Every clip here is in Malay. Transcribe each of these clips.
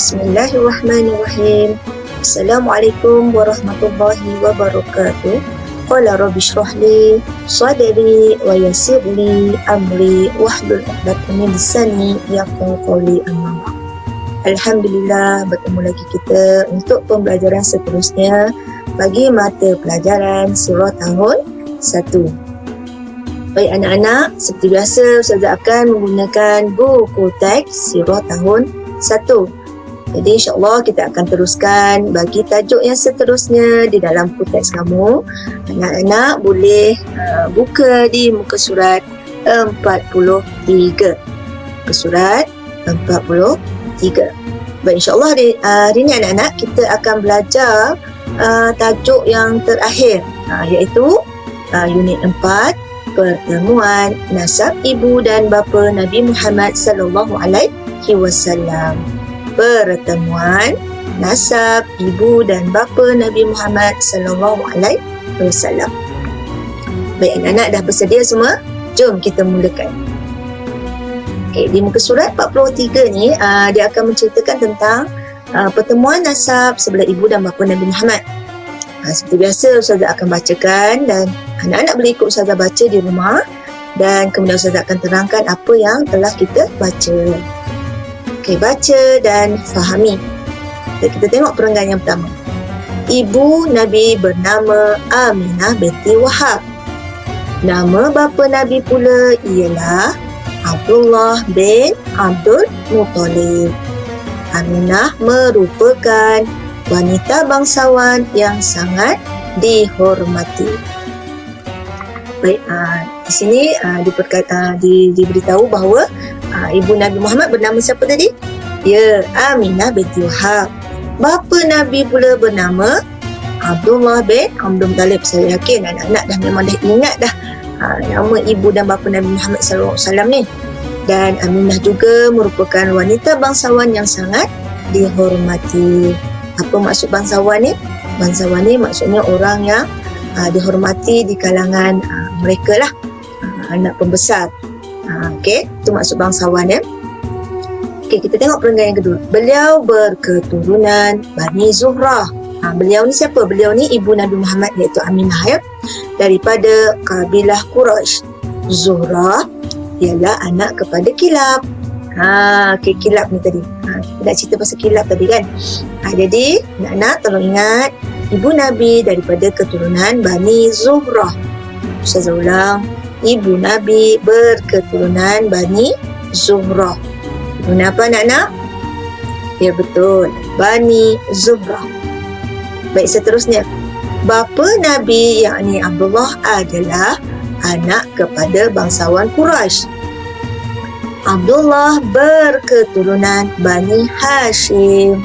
Bismillahirrahmanirrahim. Assalamualaikum warahmatullahi wabarakatuh. Qala rabbi shrah li sadri wa yassir li amri wahlul 'uqdatam min lisani yafqahu qawli. Amma ba'd. Alhamdulillah, bertemu lagi kita untuk pembelajaran seterusnya bagi mata pelajaran surah tahun 1. Baik anak-anak, seperti biasa Ustazah akan menggunakan buku teks surah tahun 1. Jadi insyaAllah kita akan teruskan bagi tajuk yang seterusnya di dalam buku teks kamu. Anak-anak boleh buka di muka surat 43. Muka surat 43. Baik, insyaAllah hari ini anak-anak kita akan belajar tajuk yang terakhir, iaitu unit 4, pertemuan nasab ibu dan bapa Nabi Muhammad sallallahu alaihi wasallam. Pertemuan nasab ibu dan bapa Nabi Muhammad sallallahu alaihi wasallam. Baik anak-anak, dah bersedia semua? Jom kita mulakan. Okay, di muka surat 43 ni dia akan menceritakan tentang pertemuan nasab sebelah ibu dan bapa Nabi Muhammad. Seperti biasa Ustazah akan bacakan dan anak-anak boleh ikut Ustazah baca di rumah, dan kemudian Ustazah akan terangkan apa yang telah kita baca. Okey, baca dan fahami. Kita tengok perenggan yang pertama. Ibu Nabi bernama Aminah binti Wahab. Nama bapa Nabi pula ialah Abdullah bin Abdul Muttalib. Aminah merupakan wanita bangsawan yang sangat dihormati. Baik, di sini diberitahu bahawa ibu Nabi Muhammad bernama siapa tadi? Ya, Aminah binti Wahab. Bapa Nabi pula bernama Abdullah bin Abdul Muttalib. Saya yakin anak-anak memang dah ingat dah nama ibu dan bapa Nabi Muhammad SAW ni. Dan Aminah juga merupakan wanita bangsawan yang sangat dihormati. Apa maksud bangsawan ni? Bangsawan ni maksudnya orang yang dihormati di kalangan mereka lah, anak pembesar. Okey, itu maksud bangsawan ya. Okey, kita tengok perenggan yang kedua. Beliau berketurunan Bani Zuhrah. Beliau ni siapa? Beliau ni ibu Nabi Muhammad, iaitu Aminah ya, daripada kabilah Quraisy. Zuhrah ialah anak kepada Kilab. Okey, Kilab ni tadi. Kita nak cerita pasal Kilab tadi kan. Jadi, anak-anak tolong ingat, ibu Nabi daripada keturunan Bani Zuhrah. Ustazah ulang. Ibu Nabi berketurunan Bani Zuhrah. Kenapa anak-anak? Ya betul, Bani Zuhrah. Baik, seterusnya. Bapa Nabi yakni Abdullah adalah anak kepada bangsawan Quraisy. Abdullah berketurunan Bani Hashim.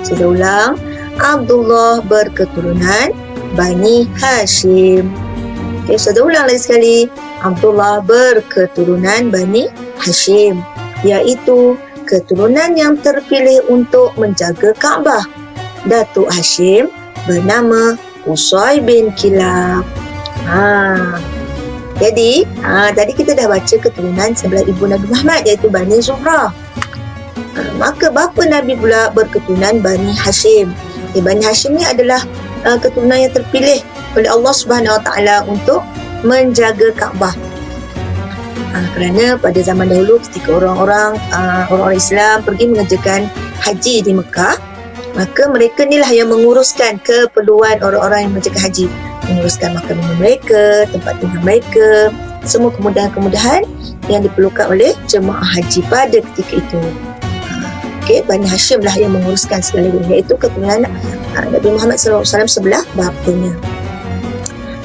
Saya ulang. Abdullah berketurunan Bani Hashim. Okay, saya ulang lagi sekali. Abdullah berketurunan Bani Hashim, iaitu keturunan yang terpilih untuk menjaga Kaabah. Datuk Hashim bernama Qusay bin Kilab. Jadi, tadi kita dah baca keturunan sebelah ibu Nabi Muhammad, iaitu Bani Zuhrah. Maka bapa Nabi pula berketurunan Bani Hashim. Bani Hashim ni adalah keturunan yang terpilih oleh Allah Subhanahu Wa Taala untuk menjaga Kaabah. Kerana pada zaman dahulu ketika orang-orang Islam pergi mengerjakan haji di Mekah, maka mereka ni lah yang menguruskan keperluan orang-orang yang mengerjakan haji, menguruskan makan minum mereka, tempat tinggal mereka, semua kemudahan-kemudahan yang diperlukan oleh jemaah haji pada ketika itu. Okey, Bani Hashim lah yang menguruskan segala-galanya, iaitu keturunan Nabi Muhammad SAW sebelah bapanya.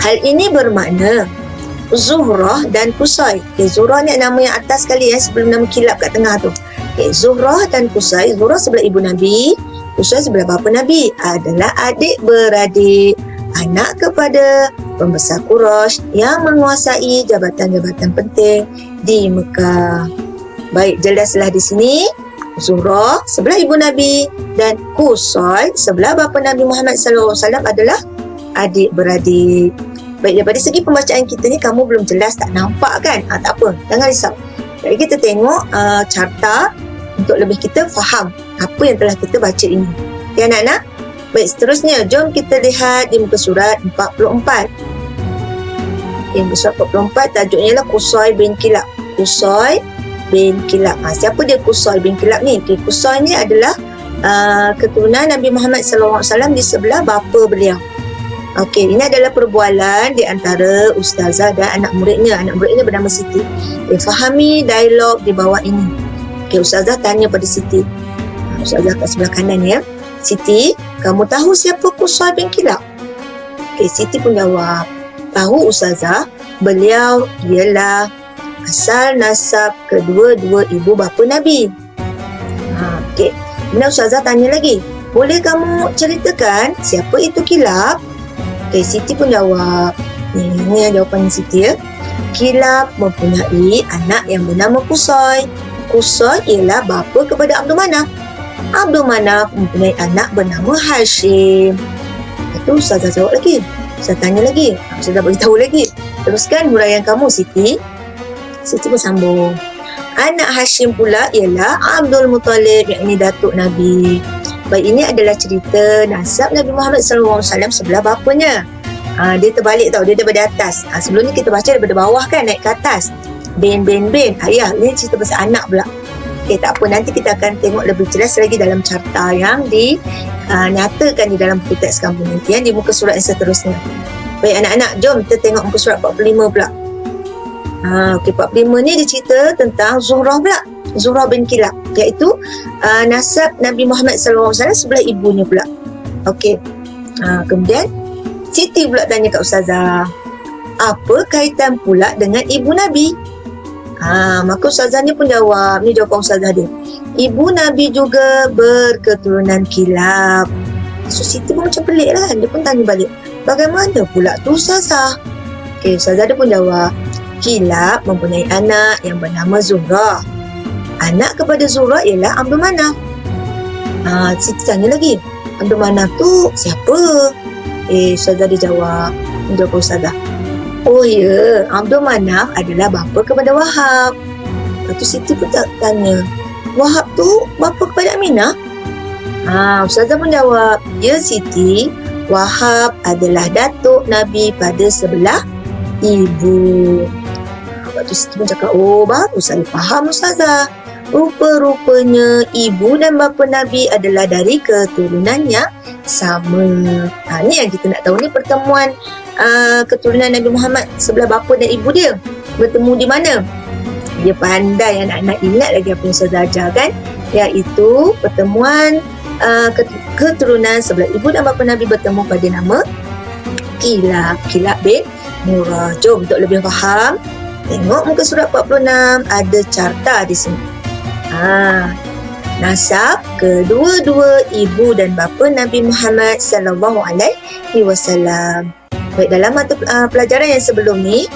Hal ini bermakna Zuhrah dan Qusay. Zuhrah ni nama yang atas sekali sebelum nama Kilab kat tengah tu. Zuhrah dan Qusay, Zuhrah sebelah ibu Nabi, Qusay sebelah bapa Nabi, adalah adik-beradik, anak kepada pembesar Quraisy yang menguasai jabatan-jabatan penting di Mekah. Baik, jelaslah di sini. Zuhrah sebelah ibu Nabi dan Qusay sebelah bapa Nabi Muhammad SAW adalah adik-beradik. Baik, daripada segi pembacaan kita ni kamu belum jelas, tak nampak kan? Tak apa, jangan risau. Jadi kita tengok carta untuk lebih kita faham. apa yang telah kita baca ini. Ya anak-anak? Baik, seterusnya jom kita lihat di muka surat 44. Muka surat 44 tajuknya lah Qusay bin Kilab. Qusay bin Kilab. Siapa dia Qusay bin Kilab ni? Qusay ni adalah keturunan Nabi Muhammad SAW di sebelah bapa beliau. Okey, ini adalah perbualan di antara ustazah dan anak muridnya. Anak muridnya bernama Siti. Fahami dialog di bawah ini. Okey, ustazah tanya pada Siti. Ustazah kat sebelah kanan ya. Siti, kamu tahu siapa Qusay bin Kilab? Okey, Siti pun jawab. Tahu ustazah, beliau ialah asal nasab kedua-dua ibu bapa Nabi. Okey, kemudian ustazah tanya lagi. Boleh kamu ceritakan siapa itu Kilab? Okay, Siti pun jawab. Ini jawapan Siti ya. Kilab mempunyai anak yang bernama Qusay. Qusay ialah bapa kepada Abdul Manaf. Abdul Manaf mempunyai anak bernama Hashim. Itu Ustazah jawab lagi. Saya tanya lagi. Ustazah beritahu lagi. Teruskan huraian kamu Siti. Siti pun sambung. Anak Hashim pula ialah Abdul Muttalib, yakni datuk Nabi. Baik, ini adalah cerita nasab Nabi Muhammad SAW sebelah bapanya. Dia terbalik tau, dia daripada atas. Sebelum ni kita baca daripada bawah kan, naik ke atas. Ben. Ayah, ini cerita pasal anak pula. Okay, tak apa, nanti kita akan tengok lebih jelas lagi dalam carta yang dinyatakan di dalam buku teks kamu nanti, di muka surat yang seterusnya. Baik anak-anak, jom kita tengok muka surat 45 pula. Okey, 45 ni dia cerita tentang Zuhrah pula. Zuhrah bin Kilab, iaitu nasab Nabi Muhammad SAW sebelah ibunya pula. Okey. Kemudian Siti pula tanya kat ustazah, apa kaitan pula dengan ibu Nabi? Maka ustazahnya pun jawab. Ni jawapan ustazah dia. Ibu Nabi juga berketurunan Kilab. So Siti pun macam pelik lah. Dia pun tanya balik, bagaimana pula tu ustazah? Okey, ustazah dia pun jawab, Kilab mempunyai anak yang bernama Zuhrah. Anak kepada Zuhrah ialah Abdul Manaf. Siti tanya lagi, Abdul Manaf tu siapa? Ustazah dia jawab. Jawab ustazah, oh ya, Abdul Manaf adalah bapa kepada Wahab. Lepas tu Siti pun tanya, Wahab tu bapa kepada Aminah? Ustazah pun jawab, ya Siti, Wahab adalah datuk Nabi pada sebelah ibu. Lepas tu Siti pun cakap, oh baru saya faham ustazah. Rupa-rupanya ibu dan bapa Nabi adalah dari keturunan yang sama. Ni yang kita nak tahu ni, pertemuan keturunan Nabi Muhammad sebelah bapa dan ibu dia bertemu di mana? Dia pandai anak-anak, ingat lagi apa yang saya ajar kan, iaitu pertemuan keturunan sebelah ibu dan bapa Nabi bertemu pada nama Kilab bin Murrah. Jom untuk lebih faham, tengok muka surat 46, ada carta di sini. Nasab kedua-dua ibu dan bapa Nabi Muhammad sallallahu alaihi wasallam. Baik, dalam mata pelajaran yang sebelum ni,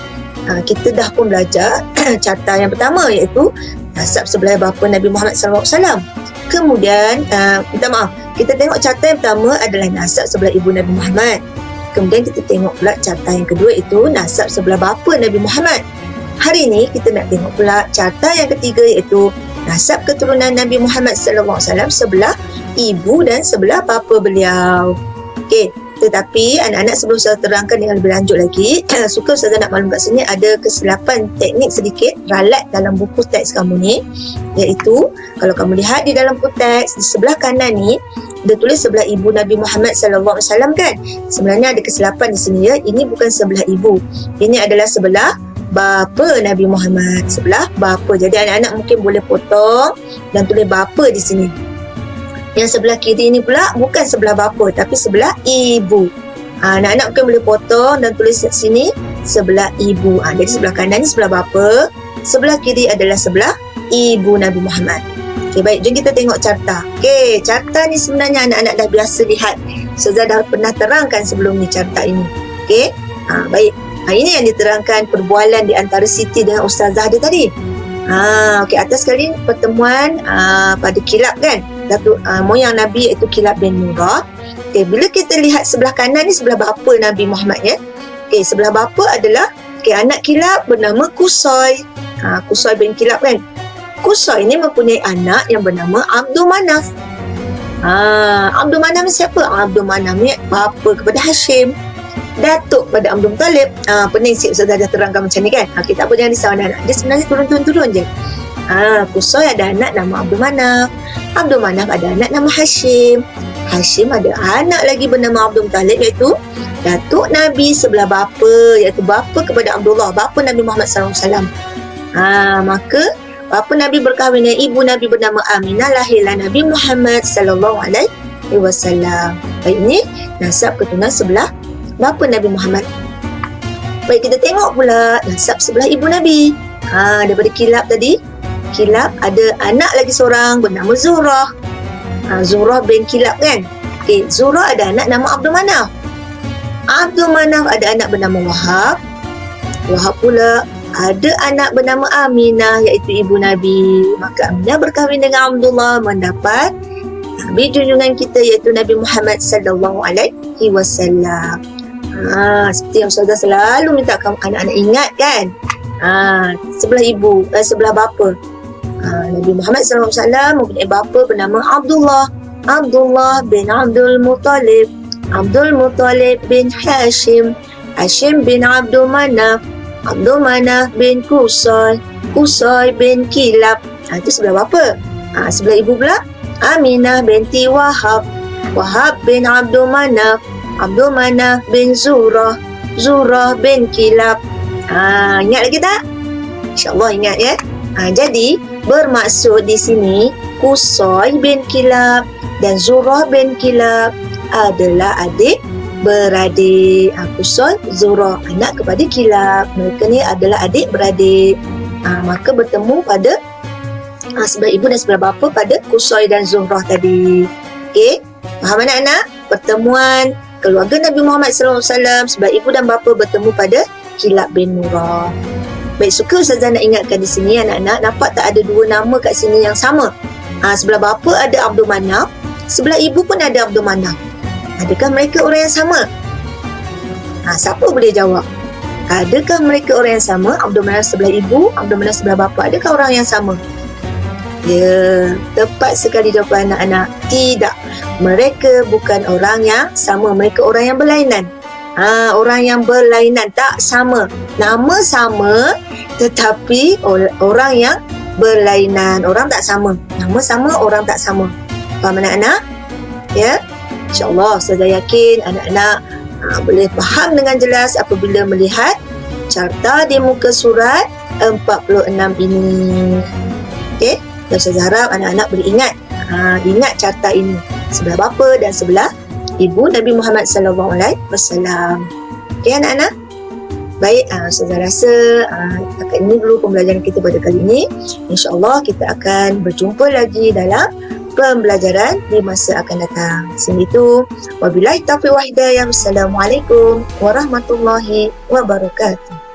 kita dah pun belajar carta yang pertama, iaitu nasab sebelah bapa Nabi Muhammad sallallahu alaihi wasallam. Kemudian, minta maaf, kita tengok carta yang pertama adalah nasab sebelah ibu Nabi Muhammad. Kemudian kita tengok pula carta yang kedua, itu nasab sebelah bapa Nabi Muhammad. Hari ini kita nak tengok pula carta yang ketiga, iaitu nasab keturunan Nabi Muhammad SAW sebelah ibu dan sebelah bapa beliau. Okey, tetapi anak-anak, sebelum saya terangkan dengan lebih lanjut lagi, suka saya nak maklum kat sini ada kesilapan teknik sedikit ralat dalam buku teks kamu ni, iaitu kalau kamu lihat di dalam buku teks di sebelah kanan ni, dia tulis sebelah ibu Nabi Muhammad SAW kan. Sebenarnya ada kesilapan di sini ya. Ini bukan sebelah ibu, ini adalah sebelah bapa Nabi Muhammad, sebelah bapa. Jadi anak-anak mungkin boleh potong dan tulis bapa di sini. Yang sebelah kiri ni pula bukan sebelah bapa, tapi sebelah ibu. Anak-anak mungkin boleh potong dan tulis di sini sebelah ibu. Jadi sebelah kanan ni sebelah bapa, sebelah kiri adalah sebelah ibu Nabi Muhammad. Okey, baik, jom kita tengok carta. Okey, carta ni sebenarnya anak-anak dah biasa lihat. Ustazah dah pernah terangkan sebelum ni carta ini. Okey, baik. Ini yang diterangkan perbualan di antara Siti dengan ustazah dia tadi. Okey, atas sekali pertemuan pada Kilab kan, datuk moyang Nabi, iaitu Kilab bin Murrah. Okey, bila kita lihat sebelah kanan ni sebelah bapa Nabi Muhammad ya. Okey, sebelah bapa adalah anak Kilab bernama Qusay. Qusay bin Kilab kan. Qusay ini mempunyai anak yang bernama Abdul Manaf. Abdul Manaf ni siapa? Abdul Manaf ni bapa kepada Hashim, datuk pada Abdul Muttalib. Pening sikit Ustazah dah terangkan macam ni kan. Kita apa jangan risau anak-anak. Dia sebenarnya turun je. Qusay ada anak nama Abdul Manaf. Abdul Manaf ada anak nama Hashim. Hashim ada anak lagi bernama Abdul Muttalib, iaitu datuk Nabi sebelah bapa, iaitu bapa kepada Abdullah, bapa Nabi Muhammad SAW. Maka bapa Nabi berkahwin dengan ibu Nabi bernama Aminah, lahirlah Nabi Muhammad SAW. Baik, ini nasab keturunan sebelah bapa Nabi Muhammad. Baik, kita tengok pula nasab sebelah ibu Nabi. Daripada Kilab tadi, Kilab ada anak lagi seorang bernama Zuhrah. Zuhrah bin Kilab kan. Zuhrah ada anak nama Abdul Manaf. Abdul Manaf ada anak bernama Wahab. Wahab pula ada anak bernama Aminah, iaitu ibu Nabi. Maka Aminah berkahwin dengan Abdullah, mendapat Nabi junjungan kita, iaitu Nabi Muhammad SAW. Seperti yang Ustazah selalu minta kamu anak-anak ingat kan. Sebelah ibu, sebelah bapa, Nabi Muhammad SAW mempunyai bapa bernama Abdullah. Abdullah bin Abdul Muttalib. Abdul Muttalib bin Hashim. Hashim bin Abdul Manaf. Abdul Manaf bin Qusay. Qusay bin Kilab. Itu sebelah bapa. Sebelah ibu pula Aminah binti Wahab. Wahab bin Abdul Manaf. Abdul Manaf bin Zuhrah. Zuhrah bin Kilab. Ingat lagi tak? InsyaAllah ingat ya. Jadi bermaksud di sini Qusay bin Kilab dan Zuhrah bin Kilab adalah adik beradik. Qusay, Zuhrah anak kepada Kilab. Mereka ni adalah adik beradik. Maka bertemu pada sebelah ibu dan sebelah bapa pada Qusay dan Zuhrah tadi. Okey, faham anak-anak? Pertemuan keluarga Nabi Muhammad SAW sebelah ibu dan bapa bertemu pada Kilab bin Murrah. Baik, suka Ustazah nak ingatkan di sini anak-anak, nampak tak ada dua nama kat sini yang sama? Sebelah bapa ada Abdul Manaf, sebelah ibu pun ada Abdul Manaf. Adakah mereka orang yang sama? Siapa boleh jawab? Adakah mereka orang yang sama? Abdul Manaf sebelah ibu, Abdul Manaf sebelah bapa. Adakah orang yang sama? Ya, tepat sekali jawapan anak-anak. Tidak. Mereka bukan orang yang sama. Mereka orang yang berlainan. Orang yang berlainan, tak sama. Nama sama, tetapi orang yang berlainan. Orang tak sama. Nama sama, orang tak sama. Faham anak-anak? Ya? InsyaAllah, Ustazah yakin anak-anak boleh faham dengan jelas apabila melihat carta di muka surat 46 ini. Okey? Dan Ustazah harap anak-anak boleh ingat. Ingat carta ini. Sebelah bapa dan sebelah ibu Nabi Muhammad SAW. Okey anak-anak? Baik, Ustazah rasa setakat ini dulu pembelajaran kita pada kali ini. InsyaAllah kita akan berjumpa lagi dalam pembelajaran di masa akan datang. Sini itu, wabillahi taufiq wal hidayah. Wassalamualaikum warahmatullahi wabarakatuh.